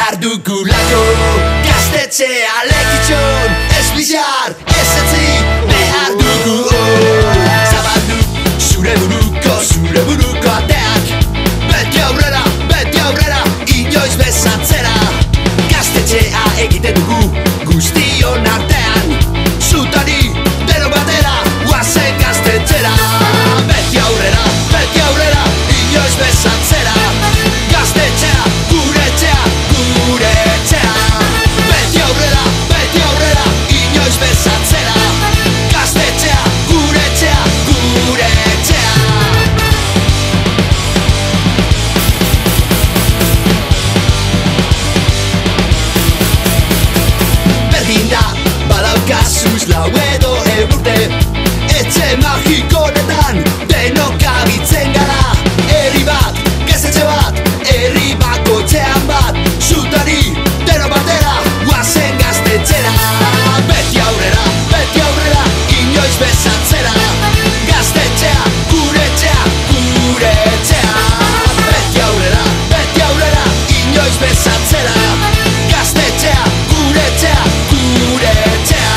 behar dugulako. Gaztetxea lekitxon, ez bizar, ez etzi behar dugu. Zabaldu zure buruko ateak, beti aurrera, inoiz bezatzera. Gaztetxea egiten dugu guztion artean, zutari deno batera, guazen gaztetxera. Beti aurrera, inoiz bezatzera. Gaztetxea, gure etxea, gure etxea. Beti aurrera, inoiz bezatzera. Gaztetxea, gure etxea, gure etxea. Berdin da, badaukazuz lau edo eurte, etxe magikonetan denok abitzen gara. Herri bat, gaztetxe bat, herri bakoitzean bat, zutari deno batera, guazen gaztetxera. Beti aurrera, inoiz bezatzera. Gaztetxea, gure etxea, gure etxea. Beti aurrera, inoiz bezatzera. Gaztetxea, gure etxea, gure etxea.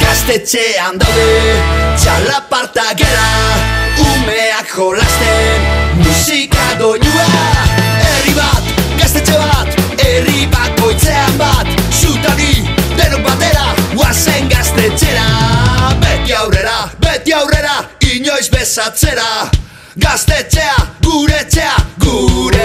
Gaztetxean daude txalaparta gera, umeak jolasten, musika doinua. Herri bat, gaztetxe bat, herri bakoitzean bat, zutari denok batera, guazen gaztetxera. Beti aurrera, inoiz bezatzera. Gaztetxea, gure etxea, gure